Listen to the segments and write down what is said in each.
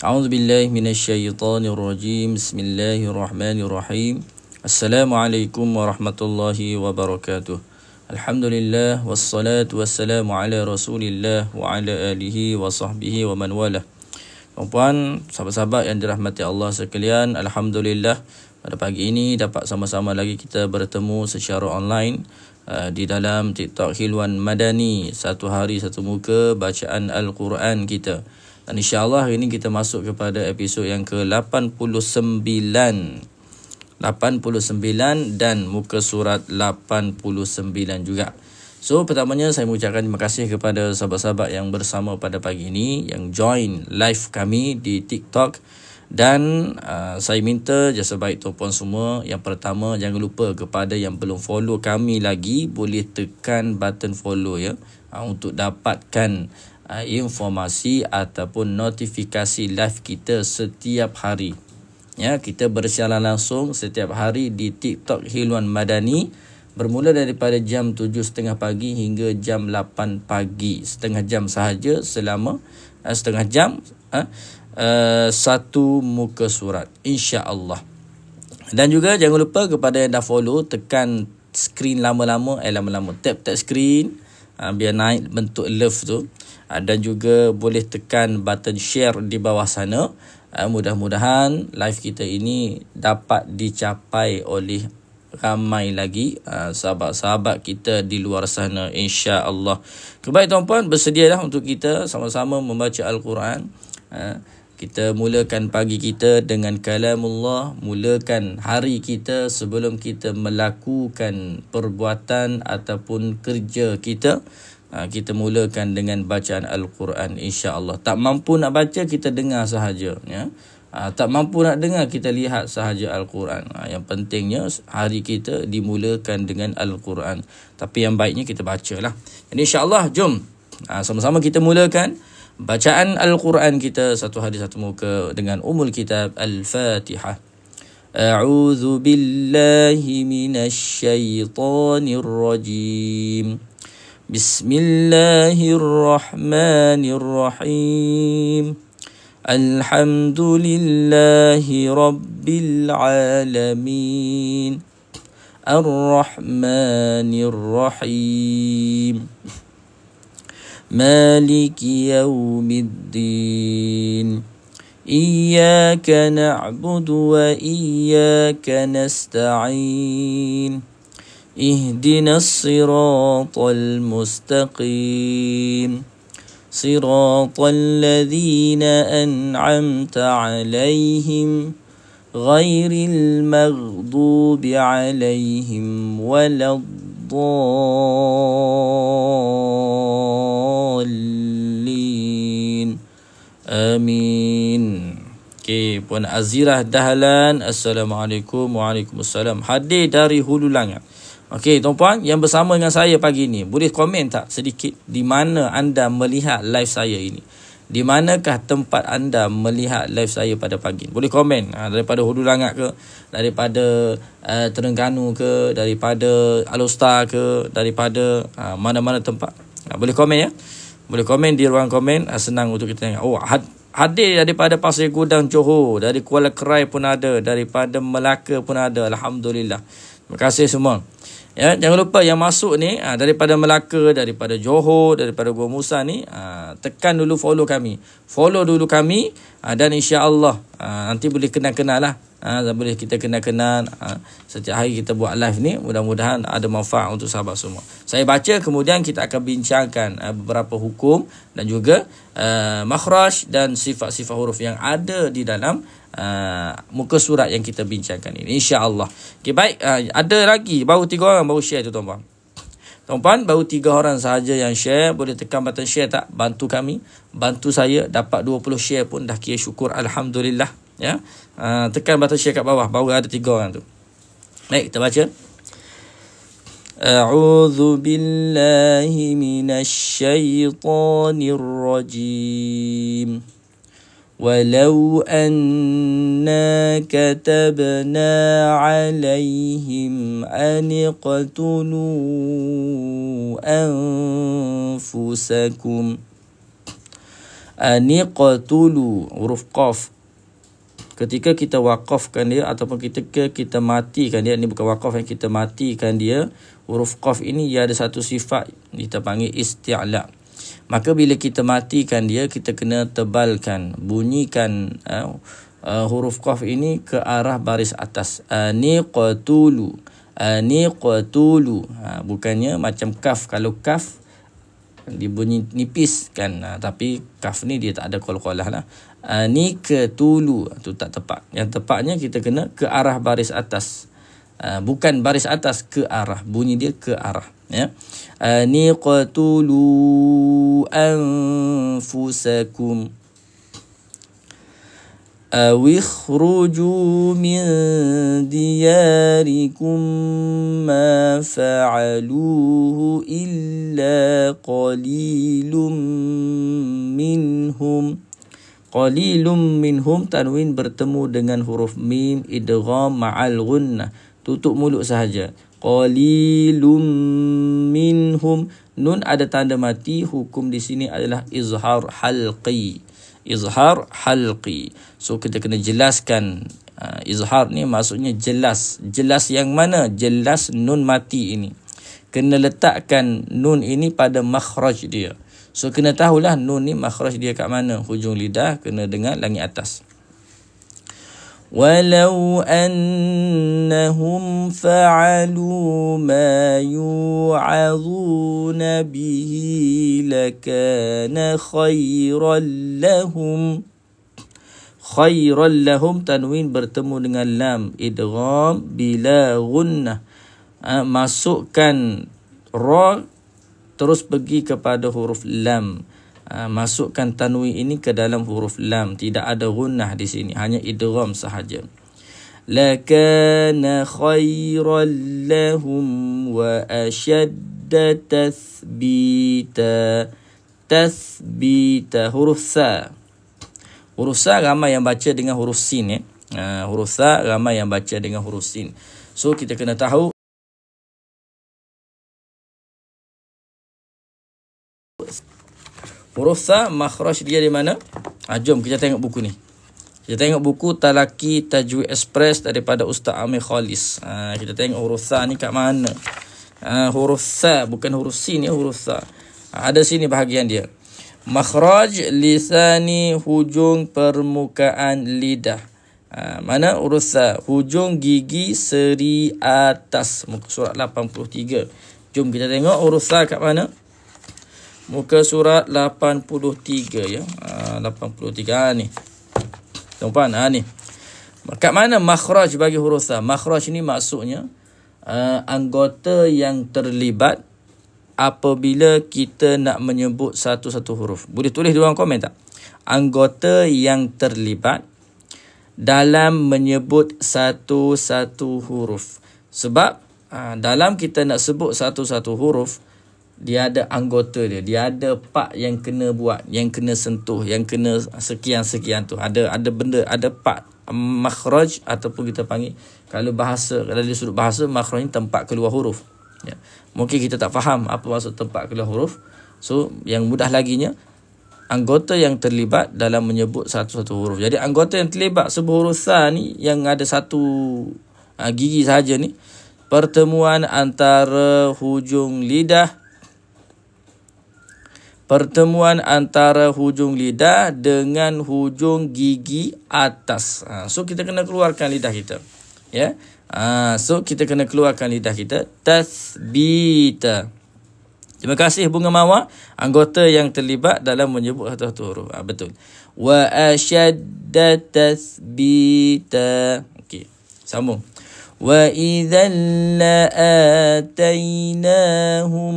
A'udzu billahi minasyaitonir rajim. Bismillahirrahmanirrahim. Assalamualaikum warahmatullahi wabarakatuh. Alhamdulillah wassalatu wassalamu ala Rasulillah wa ala alihi wa sahbihi wa man walah. Puan-puan, sahabat-sahabat yang dirahmati Allah sekalian, alhamdulillah pada pagi ini dapat sama-sama lagi kita bertemu secara online di dalam TikTok Hilwan Madani, satu hari satu muka bacaan Al-Quran kita. Dan insya-Allah hari ini kita masuk kepada episod yang ke-89. 89 dan muka surat 89 juga. So pertamanya saya mengucapkan terima kasih kepada sahabat-sahabat yang bersama pada pagi ini, yang join live kami di TikTok. Dan saya minta jasa baik tuan-puan semua, yang pertama jangan lupa kepada yang belum follow kami lagi, boleh tekan button follow ya, untuk dapatkan informasi ataupun notifikasi live kita setiap hari. Ya, kita bersiaran langsung setiap hari di TikTok Hilwan Madani, bermula daripada jam 7.30 pagi hingga jam 8 pagi. Setengah jam sahaja, selama setengah jam satu muka surat, insya-Allah. Dan juga jangan lupa kepada yang dah follow, tekan skrin lama-lama tap skrin biar naik bentuk love tu. Dan juga boleh tekan button share di bawah sana. Mudah-mudahan live kita ini dapat dicapai oleh ramai lagi sahabat-sahabat kita di luar sana, insya-Allah. Baik tuan-puan, bersedialah untuk kita sama-sama membaca Al-Quran. Kita mulakan pagi kita dengan kalamullah, mulakan hari kita sebelum kita melakukan perbuatan ataupun kerja kita. Kita mulakan dengan bacaan Al-Quran, insya-Allah. Tak mampu nak baca, kita dengar sahaja ya. Tak mampu nak dengar, kita lihat sahaja Al-Quran. Yang pentingnya hari kita dimulakan dengan Al-Quran. Tapi yang baiknya kita bacalah. Jadi insya-Allah jom sama-sama kita mulakan bacaan Al-Quran kita satu hari satu muka dengan Ummul Kitab Al-Fatihah. A'udzu billahi minasyaitonir rajim. Bismillahirrahmanirrahim. Alhamdulillahi rabbil alamin. Ar-Rahmanir Rahim. Maliki yaumiddin. Iyyaka na'budu wa iyyaka nasta'in. Ihdinas siratal mustaqim. Siratal ladzina an'amta 'alaihim ghairil maghdubi 'alaihim waladdallin. Amin. Okey, Puan Azirah Dahlan, Assalamualaikum. Waalaikumsalam. Hadir dari Hulu Langat. Okey, tuan-puan yang bersama dengan saya pagi ni, boleh komen tak sedikit di mana anda melihat live saya ini? Di manakah tempat anda melihat live saya pada pagi? Boleh komen daripada Hulu Langat ke, daripada Terengganu ke, daripada Alostar ke, daripada mana-mana tempat. Boleh komen ya. Boleh komen di ruang komen, senang untuk kita tengok. Oh, hadir daripada Pasir Gudang Johor, dari Kuala Kerai pun ada, daripada Melaka pun ada. Alhamdulillah. Terima kasih semua. Ya, jangan lupa yang masuk ni daripada Melaka, daripada Johor, daripada Gua Musa ni, tekan dulu follow kami. Follow dulu kami dan insya-Allah nanti boleh kenal-kenal lah. Boleh kita kenal-kenal. Setiap hari kita buat live ni, mudah-mudahan ada manfaat untuk sahabat semua. Saya baca, kemudian kita akan bincangkan beberapa hukum dan juga makhraj dan sifat-sifat huruf yang ada di dalam muka surat yang kita bincangkan ini, insya-Allah. Okey, baik, ada lagi baru 3 orang baru share tu tuan-puan. Tuan-puan, baru 3 orang sahaja yang share. Boleh tekan button share tak? Bantu kami, bantu saya. Dapat 20 share pun dah kira syukur, alhamdulillah ya. Tekan button share kat bawah, baru ada 3 orang tu. Baik, kita baca. A'udzu billahi minasyaitonir rajim. ولو أنا كتبنا عليهم أن اقتلوا أنفسكم Niqtulu, huruf qaf. Ketika kita waqafkan dia ataupun ketika kita matikan dia, ni bukan waqaf yang kita matikan dia, huruf qaf ini dia ada satu sifat kita panggil isti'la. Maka bila kita matikan dia, kita kena tebalkan, bunyikan huruf qaf ini ke arah baris atas. Niqtulu, niqtulu. Bukannya macam kaf. Kalau kaf dibunyi nipis kan, tapi kaf ni dia tak ada qalqalah lah. Niqtulu tu tak tepat. Yang tepatnya kita kena ke arah baris atas. Bukan baris atas, ke arah, bunyi dia ke arah, ya. Niqtulu anfusakum awikhruju min diyarikum ma fa'aluhu illa qalilum minhum. Qalilum minhum, tanwin bertemu dengan huruf mim, idgham ma'al gunnah, tutup mulut sahaja. Qalilum minhum, nun ada tanda mati, hukum di sini adalah izhar halqi. Izhar halqi. So kita kena jelaskan izhar ni maksudnya jelas. Jelas yang mana? Jelas nun mati ini. Kena letakkan nun ini pada makhraj dia. So kena tahulah nun ni makhraj dia kat mana. Hujung lidah kena dengar langit atas. Walau annahum fa'alu ma yu'adhuna bihi lakana khairan lahum. Khairan lahum, tanwin bertemu dengan lam, idgham bila gunnah. Masukkan ra terus pergi kepada huruf lam. Masukkan tanwin ini ke dalam huruf lam, tidak ada gunnah di sini, hanya idgham sahaja. Lakana khairan lahum wa ashadda tathbita. Tathbita, huruf sa. Huruf sa ramai yang baca dengan huruf sin, ya. Huruf sa ramai yang baca dengan huruf sin. So kita kena tahu huruf sa makhraj dia di mana? Jom kita tengok buku ni. Kita tengok buku Talaki Tajwid Express daripada Ustaz Amir Khalis. Kita tengok huruf sa ni kat mana. Huruf sa, bukan huruf sin, ya, huruf sa. Ada sini bahagian dia. Makhraj lisani, hujung permukaan lidah. Mana huruf sa? Hujung gigi seri atas. Muka surat 83. Jom kita tengok huruf sa kat mana. Muka surat 83, ya. 83 ni. Tuan-puan, ni. Kat mana makhraj bagi huruf sa? Makhraj ni maksudnya anggota yang terlibat apabila kita nak menyebut satu-satu huruf. Boleh tulis di ruang komen tak? Anggota yang terlibat dalam menyebut satu-satu huruf. Sebab dalam kita nak sebut satu-satu huruf, dia ada anggota dia. Dia ada part yang kena buat, yang kena sentuh, yang kena sekian-sekian tu. Ada benda, ada part makhraj ataupun kita panggil, kalau bahasa, kalau dari sudut bahasa, makhraj ni tempat keluar huruf. Ya. Mungkin kita tak faham apa maksud tempat keluar huruf. So yang mudah laginya, anggota yang terlibat dalam menyebut satu-satu huruf. Jadi anggota yang terlibat sebuah huruf sa ni yang ada satu gigi sahaja ni, pertemuan antara hujung lidah, pertemuan antara hujung lidah dengan hujung gigi atas. So kita kena keluarkan lidah kita, ya. So kita kena keluarkan lidah kita. Tathbita. Terima kasih Bunga Mawar. Anggota yang terlibat dalam menyebut satu-satu huruf. Betul. Wa ashadda tathbita. Okey, sambung. Wa idzal la'atainahum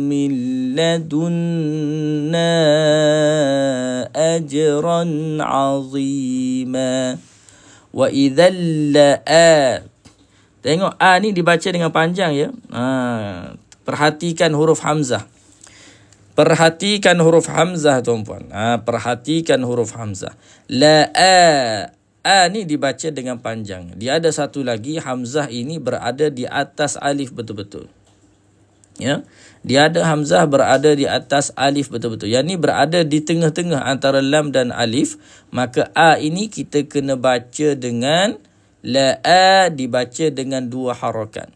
min ladunna ajran 'azima. Wa idzal la'a. Tengok a ni dibaca dengan panjang, ya. Perhatikan huruf hamzah. Perhatikan huruf hamzah, tuan-puan. Perhatikan huruf hamzah. La'a. A ni dibaca dengan panjang. Dia ada satu lagi, hamzah ini berada di atas alif betul-betul. Ya. Dia ada hamzah berada di atas alif betul-betul. Yang ni berada di tengah-tengah antara lam dan alif. Maka a ini kita kena baca dengan la a dibaca dengan 2 harakat.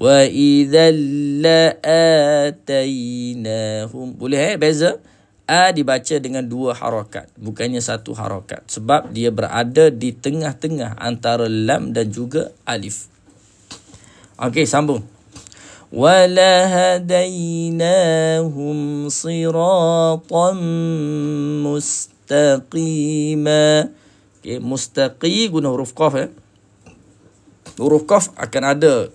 Wa idzal la'atainahum. Boleh beza? A dibaca dengan 2 harakat, bukannya 1 harakat. Sebab dia berada di tengah-tengah antara lam dan juga alif. Okey, sambung. Wa lahadainahum siratan mustaqima. Okey, mustaqi guna huruf qaf. Huruf qaf akan ada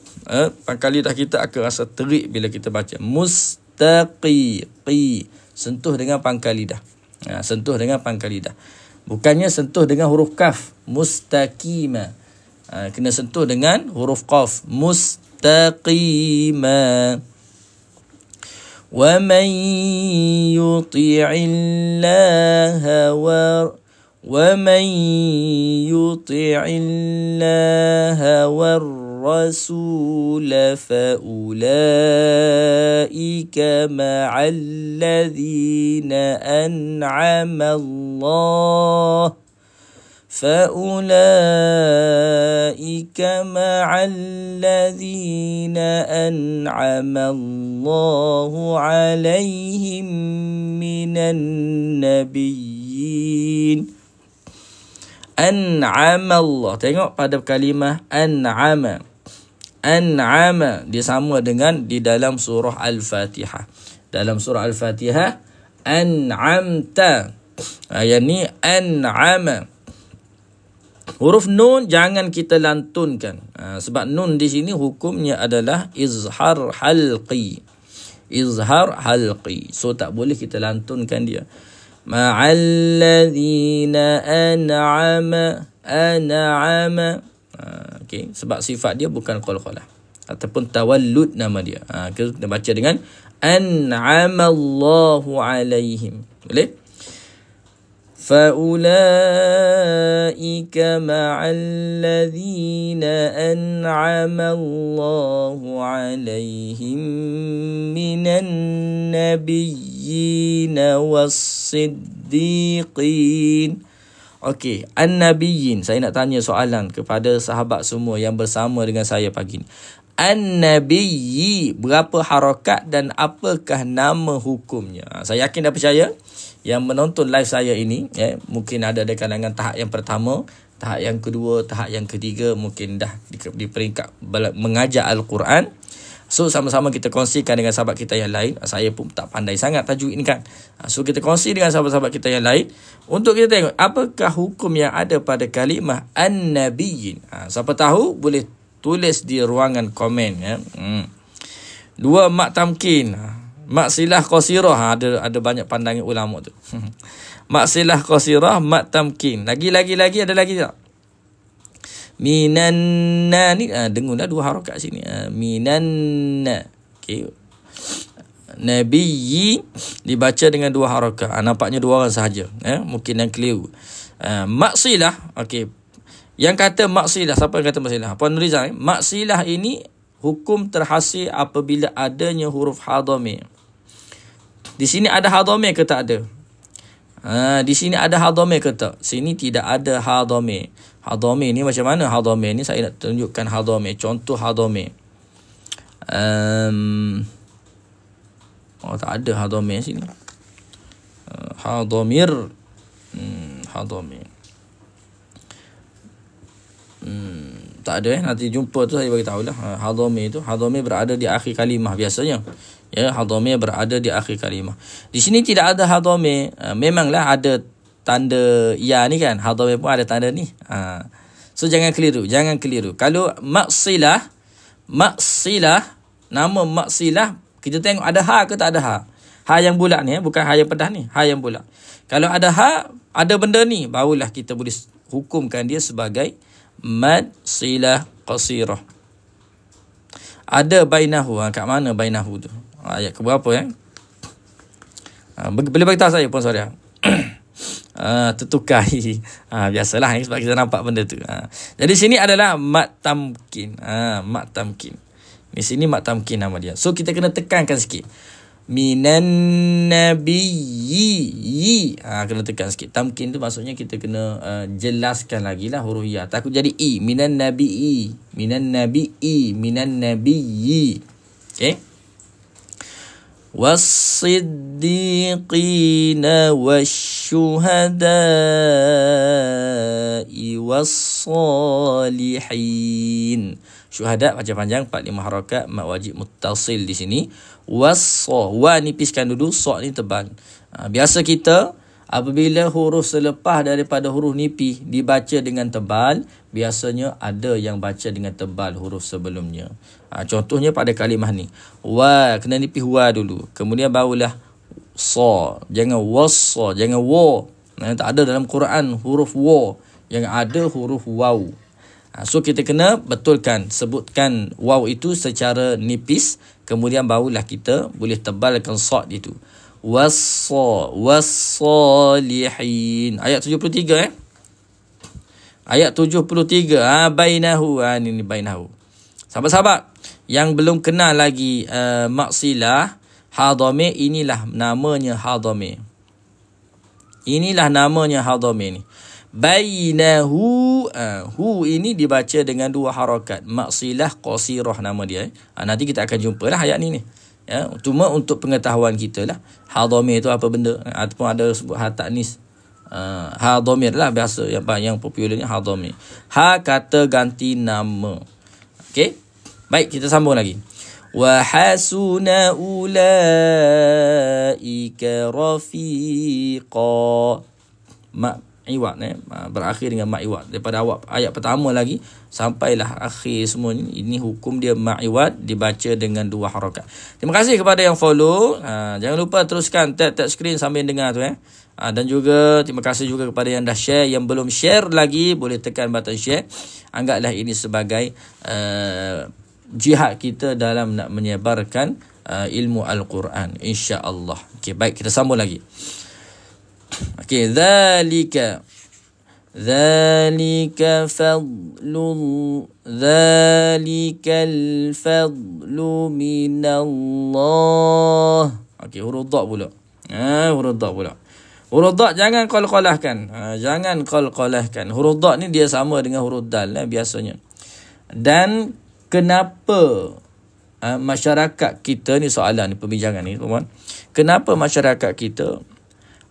pangkal lidah kita akan rasa terik bila kita baca mustaqi. Sentuh dengan pangkal lidah. Sentuh dengan pangkal lidah. Bukannya sentuh dengan huruf kaf. Mustaqima. Kena sentuh dengan huruf qaf. Mustaqima. Wa man yuti'illaha ومن يطع الله والرسول فأولئك مع الذين أنعم الله فأولئك مع الذين أنعم الله عليهم من النبيين. An'ama Allah. Tengok pada kalimah an'ama. An'ama dia sama dengan di dalam surah Al-Fatihah. Dalam surah Al-Fatihah an'amta. Yang ni an'ama. Huruf nun jangan kita lantunkan. Sebab nun di sini hukumnya adalah izhar halqi. Izhar halqi. So tak boleh kita lantunkan dia. Ma'alladzina an'ama. Okey, sebab sifat dia bukan qalqalah ataupun tawallud nama dia. Kita baca dengan an'amallahu alaihim. Boleh? Faulaika ma'alladzina an'amallahu alaihim minan nabiyyin was-siddiqin. Okey, an-nabiyyin. Saya nak tanya soalan kepada sahabat semua yang bersama dengan saya pagi ni. An-nabiyyi, berapa harakat dan apakah nama hukumnya? Saya yakin dan percaya yang menonton live saya ini, mungkin ada di kalangan tahap yang pertama, tahap yang kedua, tahap yang ketiga, mungkin dah di peringkat mengajar Al-Quran. So sama-sama kita kongsikan dengan sahabat kita yang lain. Saya pun tak pandai sangat tajwid ni kan. So kita kongsi dengan sahabat-sahabat kita yang lain untuk kita tengok apakah hukum yang ada pada kalimah an-nabiyyin. Siapa tahu boleh tulis di ruangan komen. 2 mak tamkin. Mak silah qasirah. Ada banyak pandangan ulama tu. Mak silah qasirah, mak tamkin. Lagi ada lagi tak? Minanna ni dengarlah 2 harakat sini. Minanna. Okey. Nabiyyi dibaca dengan 2 harakat. Nampaknya 2 orang sahaja. Mungkin yang keliru. Maksilah. Okey. Yang kata maksilah, siapa yang kata maksilah? Puan Nuriza. Maksilah ini hukum terhasil apabila adanya huruf hadamir. Di sini ada hadamir ke tak ada? Di sini ada hadamir ke tak? Sini tidak ada hadamir. Hadamir ni macam mana hadamir ni? Saya nak tunjukkan hadamir. Contoh hadamir. Tak ada hadamir sini. Hadamir. Hadamir. Tak ada nanti jumpa tu saya bagi tahulah. Hadamir tu, hadamir berada di akhir kalimah biasanya. Ya, hadamir berada di akhir kalimah. Di sini tidak ada hadamir. Memanglah ada tanda ya ni kan. Hadamir pun ada tanda ni. So jangan keliru. Kalau maksilah, nama maksilah, kita tengok ada ha ke tak ada ha. Ha yang bulat ni, bukan ha yang pedas ni, ha yang bulat. Kalau ada ha, ada benda ni, barulah kita boleh hukumkan dia sebagai mad silah qasirah. Ada bainahu. Kat mana bainahu tu? Ayat ke berapa boleh bagi tahu saya pun sorry. Tertukar. Biasalah sebab kita nampak benda tu. Jadi sini adalah mad tamkin. Mad tamkin. Di sini mat tamkin nama dia. So kita kena tekankan sikit. Minan nabiyyi. Kena tekan sikit. Tamkin tu maksudnya kita kena jelaskan lagi lah huruf ya. Takut jadi i. Minan nabiyyi. Minan nabiyyi. Minan nabiyyi. Okay. Was-siddiqina wasyuhada'i was-salihin. Syuhada baca panjang 45 harakat, mat wajib muttasil di sini. Wa nipiskan dulu, sa ni tebal. Biasa kita apabila huruf selepas daripada huruf nipis dibaca dengan tebal, biasanya ada yang baca dengan tebal huruf sebelumnya. Contohnya pada kalimah ni. Wa, kena nipis wa dulu. Kemudian barulah sa. Jangan wassa, jangan wa. Tak ada dalam Quran huruf wa. Yang ada huruf waw. So kita kena betulkan, sebutkan waw itu secara nipis, kemudian barulah kita boleh tebalkan sa itu. Was-salihin. Ayat 73 Ayat 73. Bainahu. Ini bainahu. Sahabat-sahabat yang belum kenal lagi maksilah hadamir, inilah namanya hadamir. Inilah namanya hadamir ni. Bainahu, hu ini dibaca dengan 2 harakat. Maksilah qasirah nama dia. Nanti kita akan jumpa lah ayat ni. Ya, cuma untuk pengetahuan kita lah. Hadamir tu apa benda? Ataupun ada sebut ha taknis. Hadamir lah biasa yang popularnya hadamir. Ha kata ganti nama. Okey. Baik, kita sambung lagi. Wa hasuna ulaika rafiqa. Iwad berakhir dengan mak iwad daripada awal ayat pertama lagi sampailah akhir semua ni. Ini hukum dia mak iwad dibaca dengan 2 harakat. Terima kasih kepada yang follow. Jangan lupa teruskan tap screen sambil dengar tu dan juga terima kasih juga kepada yang dah share. Yang belum share lagi boleh tekan button share. Anggaplah ini sebagai jihad kita dalam nak menyebarkan ilmu Al-Quran, insya-Allah. Okey, baik, kita sambung lagi. Okey, zalika zalikal fadlu minallah. Okey, huruf dha pula. Huruf dha pula. Huruf dha jangan qalqalahkan. Jangan qalqalahkan. Huruf dha ni dia sama dengan huruf dal biasanya. Dan kenapa masyarakat kita ni, soalan ni, perbincangan ni tuan-tuan. Kenapa masyarakat kita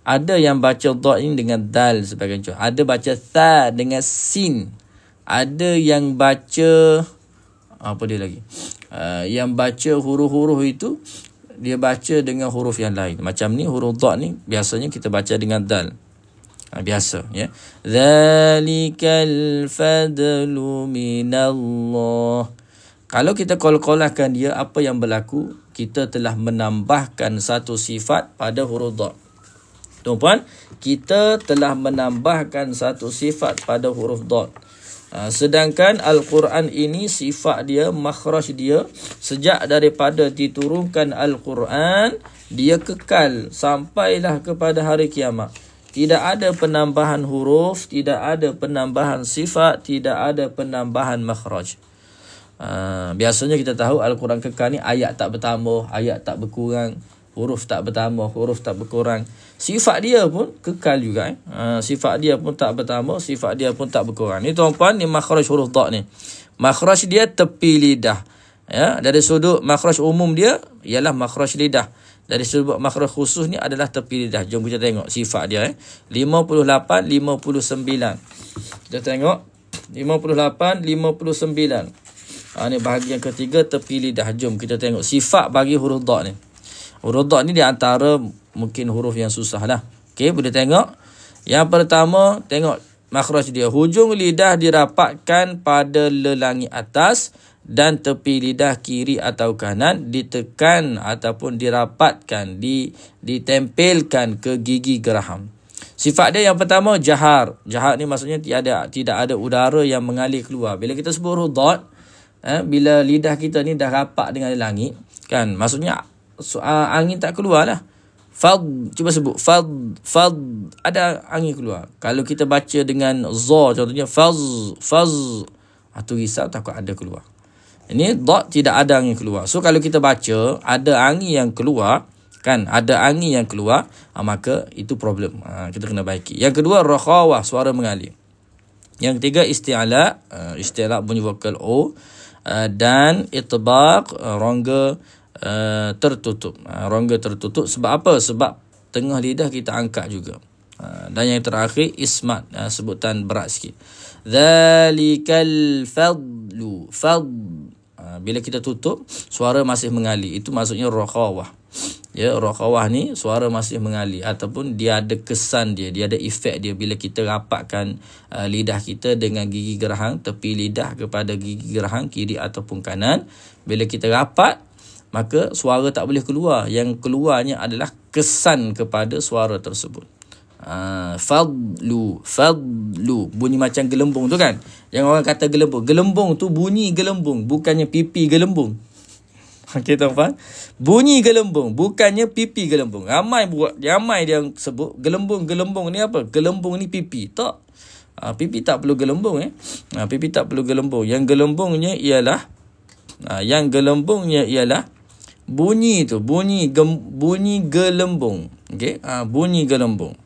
ada yang baca dha ini dengan dal sebagai contoh. Ada baca tha dengan sin. Ada yang baca apa dia lagi? Yang baca huruf-huruf itu dia baca dengan huruf yang lain. Macam ni huruf dha ni biasanya kita baca dengan dal. Biasa ya. Zalikal fadlu minallah. Kalau kita qalqalahkan dia, apa yang berlaku? Kita telah menambahkan satu sifat pada huruf dha. Tuan-puan, kita telah menambahkan satu sifat pada huruf dha. Sedangkan Al-Quran ini sifat dia, makhraj dia, sejak daripada diturunkan Al-Quran, dia kekal sampailah kepada hari kiamat. Tidak ada penambahan huruf, tidak ada penambahan sifat, tidak ada penambahan makhraj. Biasanya kita tahu Al-Quran kekal ni ayat tak bertambah, ayat tak berkurang, huruf tak bertambah, huruf tak berkurang. Sifat dia pun kekal juga. Sifat dia pun tak bertambah, sifat dia pun tak berkurang. Ni tuan-puan, ni makhraj huruf dha ni. Makhraj dia tepi lidah. Ya, dari sudut makhraj umum dia ialah makhraj lidah. Dari sudut makhraj khusus ni adalah tepi lidah. Jom kita tengok sifat dia 58, 59. Kita tengok 58, 59. Ni bahagian ketiga, tepi lidah. Jom kita tengok sifat bagi huruf dha ni. Huruf dha ni di antara mungkin huruf yang susah lah. Okey, boleh tengok. Yang pertama, tengok makhraj dia. Hujung lidah dirapatkan pada lelangi atas dan tepi lidah kiri atau kanan ditekan ataupun dirapatkan, ditempelkan ke gigi geraham. Sifat dia yang pertama, jahar. Jahar ni maksudnya tidak ada udara yang mengalir keluar. Bila kita sebut huruf dha, bila lidah kita ni dah rapat dengan lelangi, kan, maksudnya angin tak keluar lah. Fad, cuba sebut fad, ada angin keluar. Kalau kita baca dengan za contohnya faz, tu risau takut ada keluar. Ini dot tidak ada angin keluar. So kalau kita baca ada angin yang keluar, kan, ada angin yang keluar, maka itu problem. Kita kena baiki. Yang kedua, rakhawah, suara mengalir. Yang ketiga, isti'la bunyi vokal O, dan itbaq, rongga tertutup. Rongga tertutup sebab apa? Sebab tengah lidah kita angkat juga. Dan yang terakhir, ismat, sebutan berat sikit. Dzalikal fadlu. Bila kita tutup, suara masih mengalir. Itu maksudnya rakhawah. Ya, rakhawah ni suara masih mengalir ataupun dia ada kesan dia ada efek dia bila kita rapatkan lidah kita dengan gigi gerahang, tepi lidah kepada gigi gerahang kiri ataupun kanan. Bila kita rapat, maka suara tak boleh keluar. Yang keluarnya adalah kesan kepada suara tersebut. Fadlu, bunyi macam gelembung tu kan. Yang orang kata gelembung tu bunyi gelembung, bukannya pipi gelembung. Okey tuan-tuan, bunyi gelembung, bukannya pipi gelembung. Ramai dia sebut gelembung ni apa? Gelembung ni pipi. Tak. Pipi tak perlu gelembung pipi tak perlu gelembung. Yang gelembungnya ialah bunyi tu, bunyi gelembung. Okey, bunyi gelembung.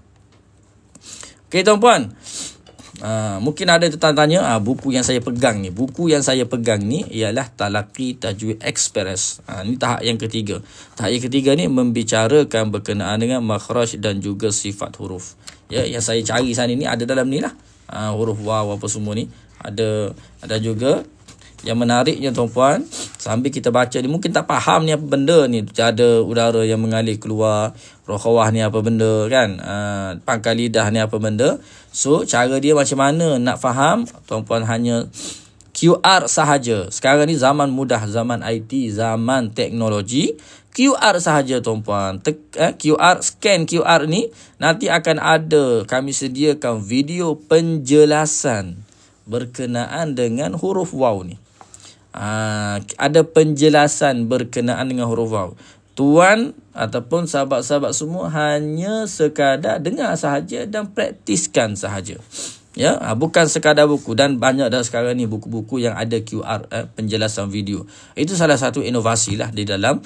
Okey tuan-puan, mungkin ada tanya, buku yang saya pegang ni ialah Talaqi Tajwid Express. Ni tahap yang ketiga. Tahap yang ketiga ni membicarakan berkenaan dengan makhraj dan juga sifat huruf. Ya, yang saya cari sana ni ada dalam ni lah. Huruf waw apa semua ni ada juga. Yang menariknya tuan-puan, sambil kita baca ni mungkin tak faham ni apa benda ni. Ada udara yang mengalir keluar, rakhawah ni apa benda kan, pangkal lidah ni apa benda. So cara dia macam mana nak faham, tuan-puan, hanya QR sahaja. Sekarang ni zaman mudah, zaman IT, zaman teknologi. QR sahaja tuan-puan. QR, scan QR ni nanti akan ada, kami sediakan video penjelasan berkenaan dengan huruf waw ni. Ada penjelasan berkenaan dengan huruf waw. Tuan ataupun sahabat-sahabat semua hanya sekadar dengar sahaja dan praktiskan sahaja. Ya, bukan sekadar buku. Dan banyak dah sekarang ni buku-buku yang ada QR, penjelasan video. Itu salah satu inovasi lah di dalam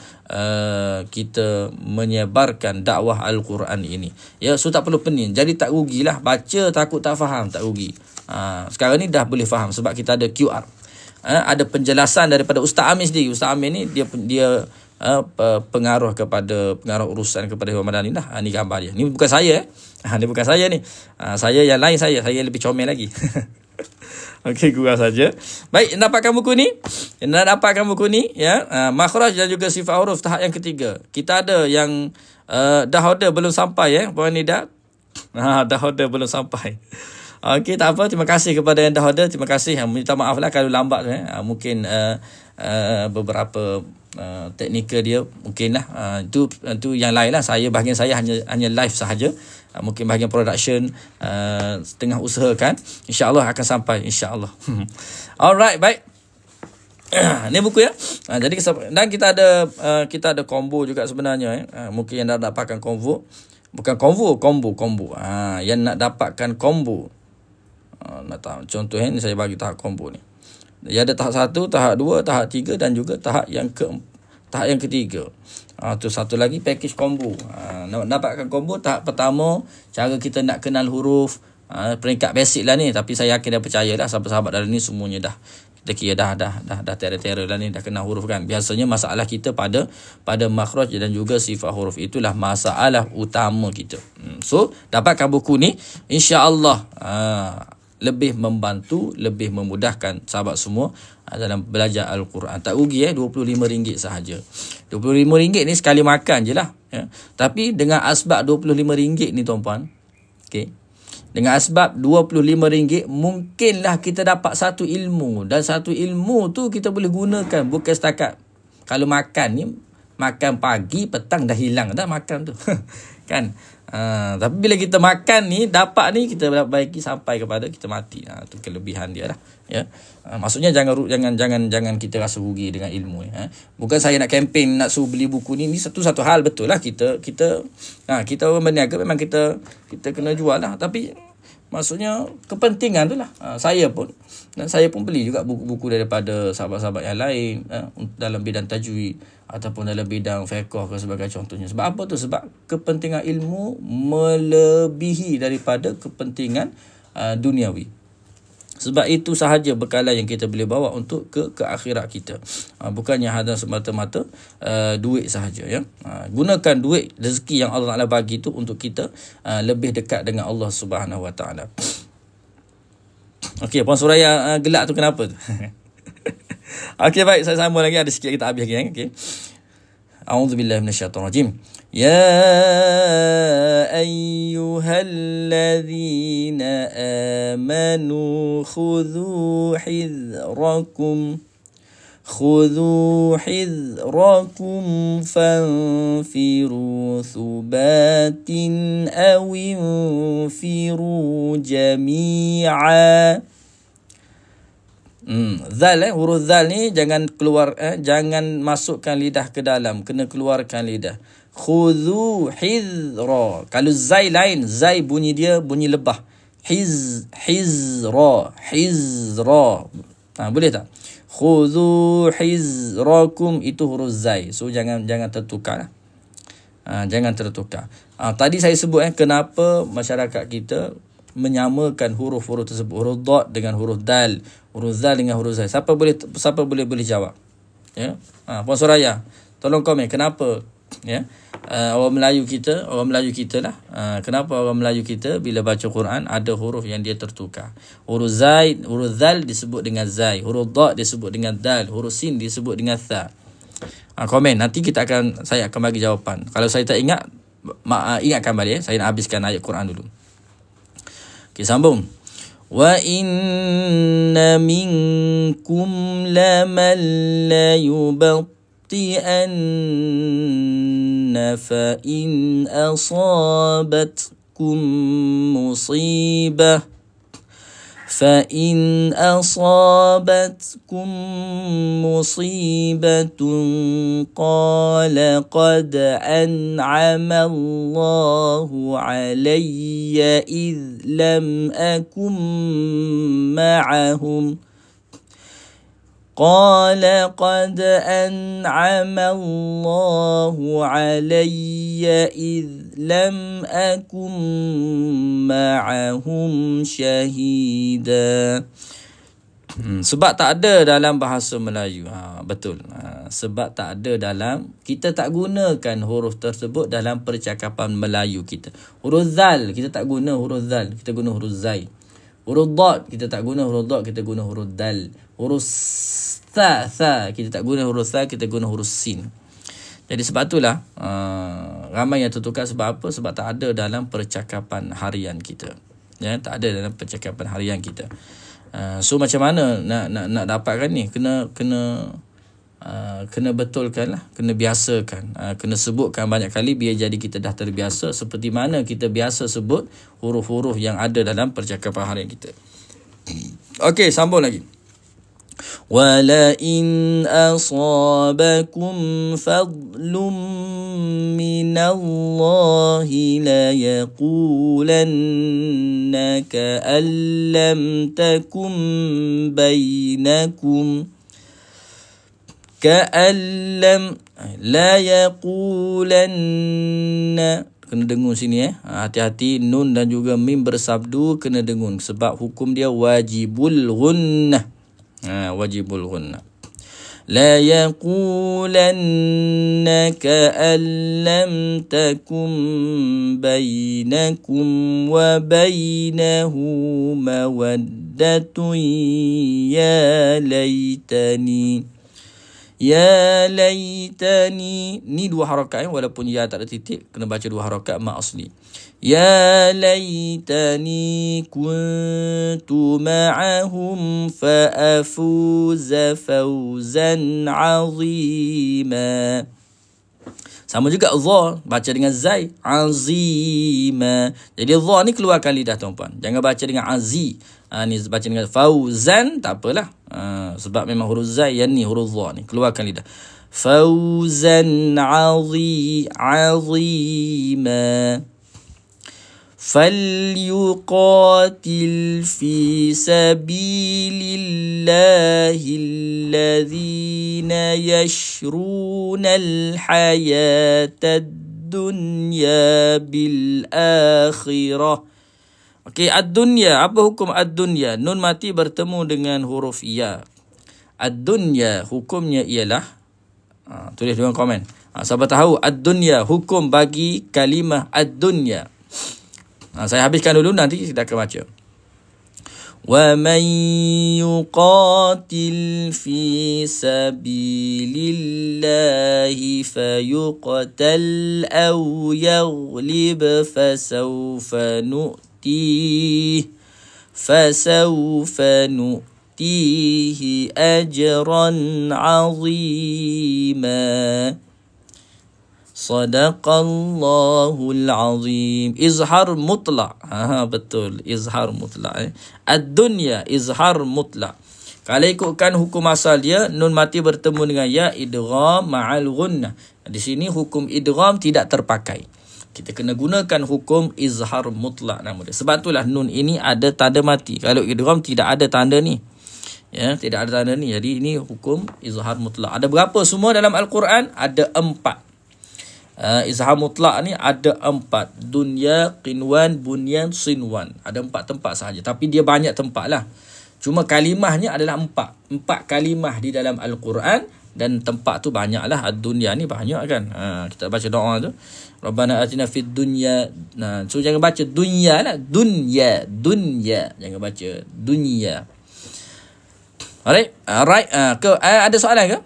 kita menyebarkan dakwah Al-Quran ini. Ya, so tak perlu pening. Jadi tak rugilah baca, takut tak faham, tak rugi. Sekarang ni dah boleh faham sebab kita ada QR. Ada penjelasan daripada Ustaz Amir sendiri. Ustaz Amir ni dia pengaruh urusan kepada Dewan Madani lah. Ni gambar dia. Ni bukan saya ni bukan saya ni. Saya yang lain, saya lebih comel lagi. Okey, gurau saja. Baik, dapatkan buku ni. Ya, makhraj dan juga sifat huruf tahap yang ketiga. Kita ada yang dah order belum sampai Puan Nida. Dah order belum sampai. Okey, tak apa. Terima kasih kepada yang dah order. Terima kasih. Minta maaf lah kalau lambat mungkin beberapa teknikal dia mungkin lah. Itu yang lain lah. Bahagian saya hanya live sahaja. Mungkin bahagian production setengah usahakan. InsyaAllah akan sampai. InsyaAllah. Alright, baik. Ni buku ya. Jadi dan kita ada combo juga sebenarnya. Mungkin yang dah dapatkan combo. Bukan combo. Yang nak dapatkan combo. Nak tahu contoh ni saya bagi tahap combo ni. Dia ada tahap 1, tahap 2, tahap 3 dan juga tahap yang ketiga. Tu satu lagi package combo. Nak dapatkan combo tahap pertama, cara kita nak kenal huruf, peringkat basic lah ni, tapi saya yakin dah percayalah sahabat-sahabat dalam ni semuanya dah kita kira dah terror lah ni, dah kenal huruf kan. Biasanya masalah kita pada makhraj dan juga sifat huruf, itulah masalah utama kita. So dapatkan buku ni insya-Allah lebih membantu, lebih memudahkan sahabat semua dalam belajar Al-Quran. Tak rugi RM25 sahaja. RM25 ni sekali makan je lah. Tapi dengan asbab RM25 ni tuan-puan, okay, dengan asbab RM25 mungkinlah kita dapat satu ilmu. Dan satu ilmu tu kita boleh gunakan. Bukan setakat kalau makan ni, makan pagi, petang dah hilang dah makan tu. Kan? Tapi bila kita makan ni, dapat ni, kita baiki sampai kepada kita mati. Itu kelebihan dia lah. Ya. Maksudnya jangan kita rasa rugi dengan ilmu. Bukan saya nak kempen nak suruh beli buku ni. Ni satu hal betul lah. Kita orang berniaga memang kita kena jual lah. Tapi Maksudnya kepentingan tu lah. Saya pun beli juga buku-buku daripada sahabat-sahabat yang lain dalam bidang tajwid ataupun dalam bidang fiqh ke sebagai contohnya. Sebab apa tu? Sebab kepentingan ilmu melebihi daripada kepentingan duniawi. Sebab itu sahaja bekalan yang kita boleh bawa untuk ke akhirat kita. Bukannya hanya semata-mata duit sahaja, ya. Gunakan duit rezeki yang Allah Taala bagi tu untuk kita lebih dekat dengan Allah Subhanahu Wa Taala. Okey, Puan Suraya gelak tu kenapa tu? Okey, baik, saya sambung lagi, ada sikit kita habis lagi, okey. A'udzubillahi minasyaitonirrajim. يا أيها الذين آمنوا خذوا حذركم فانفروا ثبات أو انفروا جميعا. Huruf zal ni jangan keluar, jangan masukkan lidah ke dalam, kena keluarkan lidah. Khudhu hizra. Kalau zai lain, zai bunyi dia bunyi lebah. Hizra. Boleh tak? Khudhu hizrakum, itu huruf zai. So jangan tertukar. Jangan tertukar. Tadi saya sebut kenapa masyarakat kita menyamakan huruf-huruf tersebut, huruf dad dengan huruf dal, huruf zal dengan huruf zai. Siapa boleh jawab? Ya. Puan Suraya, tolong komen kenapa, ya. Orang Melayu kita lah. Kenapa orang Melayu kita bila baca Quran ada huruf yang dia tertukar? Huruf zal disebut dengan zai, huruf dad disebut dengan dal, huruf sin disebut dengan tha. Komen, nanti saya akan bagi jawapan. Kalau saya tak ingat, ingatkan balik, saya nak habiskan ayat Quran dulu. Okey, sambung. Wa inna minkum laman la yubatti'anna fa in asabatkum musibatun qala qad an'ama Allahu alayya idh lam akum ma'ahum. قال قد أنعم الله علي إذ لم أكن معهم شهيدا. Sebab tak ada dalam bahasa Melayu. Betul. Sebab tak ada dalam, kita tak gunakan huruf tersebut dalam percakapan Melayu kita. Huruf zal kita tak guna huruf zal, kita guna huruf zai. Huruf dad kita tak guna huruf dad, kita guna huruf dal. Huruf tha kita tak guna huruf tha, kita guna huruf sin. Jadi sebab itulah ramai yang tertukar. Sebab apa? Sebab tak ada dalam percakapan harian kita. Ya, tak ada dalam percakapan harian kita. So macam mana nak dapatkan ni? Kena betulkan lah, kena biasakan, kena sebutkan banyak kali biar jadi kita dah terbiasa, seperti mana kita biasa sebut huruf-huruf yang ada dalam percakapan harian kita. Okey, sambung lagi. وَلَئِنْ أَصَابَكُمْ فَضْلٌ مِّنَ اللَّهِ لَيَقُولَنَّ كَأَن لَّمْ تَكُن بَيْنَكُمْ kena dengung sini hati-hati, nun dan juga mim bersabdu kena dengung sebab hukum dia wajibul ghunnah. Wajibul ghunnah. La yaqulanna ka'an lam takum bainakum wa bainahu mawaddatun ya laitani. Ya laitani, ni dua harakat walaupun ya tak ada titik, kena baca dua harakat ma asli. Ya laitani kuntu ma'ahum fa afuza fawzan 'azima. Sama juga dha, baca dengan zai, azima. Jadi dha ni keluarkan lidah tuan-puan. Jangan baca dengan azi. Ni baca dengan fauzan, tak apalah. Sebab memang huruf zai, yang ni huruf dha ni, keluarkan lidah. Fauzan azima. فليقاتل في سبيل الله الذين يشرون الحياة الدنيا بالآخرة. Okey, ad-dunya. Apa hukum ad-dunya? Nun mati bertemu dengan huruf ya. Ad-dunya hukumnya ialah, tulis dalam komen. Siapa tahu ad-dunya hukum bagi kalimah ad-dunya. Saya habiskan dulu, nanti kita akan baca. وَمَنْ يُقَاتِلْ فِي سَبِيلِ اللَّهِ فَيُقْتَلْ أَوْ يَغْلِبْ فَسَوْفَ نُؤْتِيهِ أَجْرًا عَظِيمًا. Sadaqallahul azim. Izhar mutlak. Betul. Izhar mutlak. Ad-dunya izhar mutlak. Kalau ikutkan hukum asal dia, nun mati bertemu dengan ya, idgham ma'al gunnah. Di sini hukum idgham tidak terpakai. Kita kena gunakan hukum izhar mutlak nama dia. Sebab itulah nun ini ada tanda mati. Kalau idgham tidak ada tanda ni. Ya, tidak ada tanda ni. Jadi ini hukum izhar mutlak. Ada berapa semua dalam Al-Quran? Ada 4. Izhar mutlak ni ada 4. Dunya, qinwan, bunyan, sinwan. Ada 4 tempat sahaja. Tapi dia banyak tempat lah. Cuma kalimahnya adalah 4. 4 kalimah di dalam Al-Quran. Dan tempat tu banyak lah. Ad-dunya ni banyak kan. Kita baca doa tu. Rabbana atina fid dunya. So jangan baca dunya lah. Dunya. Jangan baca dunya. Alright. Ada soalan ke?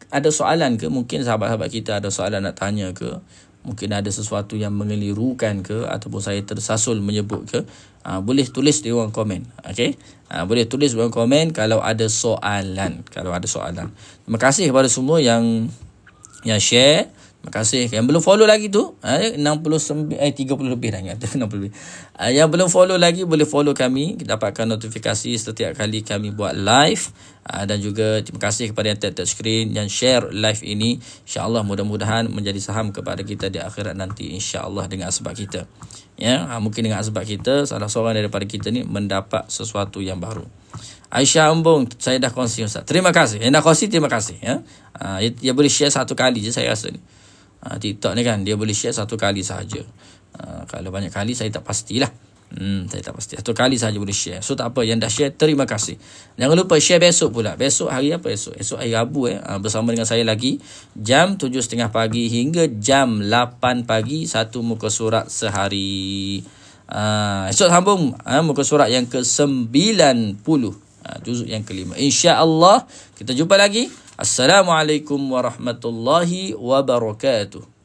Ada soalan ke? Mungkin sahabat-sahabat kita ada soalan nak tanya ke? Mungkin ada sesuatu yang mengelirukan ke? Ataupun saya tersasul menyebut ke? Boleh tulis di ruang komen. Okay? Boleh tulis di ruang komen kalau ada soalan. Terima kasih kepada semua yang share. Terima kasih. Yang belum follow lagi tu, 30 lebih dah ingat. 60 lebih. Yang belum follow lagi, boleh follow kami. Dapatkan notifikasi setiap kali kami buat live. Dan juga terima kasih kepada yang tap screen, yang share live ini. InsyaAllah mudah-mudahan menjadi saham kepada kita di akhirat nanti. InsyaAllah dengan sebab kita. Ya, mungkin dengan sebab kita, salah seorang daripada kita ni mendapat sesuatu yang baru. Aisyah Ambung, saya dah kongsi Ustaz. Terima kasih. Yang dah kongsi, terima kasih. Ya. Dia boleh share satu kali je saya rasa ni. TikTok ni kan dia boleh share satu kali sahaja. Kalau banyak kali saya tak pastilah. Saya tak pasti. Satu kali sahaja boleh share. So tak apa, yang dah share terima kasih. Jangan lupa share besok pula. Besok hari apa esok? Esok hari Rabu bersama dengan saya lagi jam 7.30 pagi hingga jam 8 pagi, satu muka surat sehari. Esok sambung muka surat yang ke-90, juzuk yang kelima. Insya-Allah kita jumpa lagi. Assalamualaikum warahmatullahi wabarakatuh.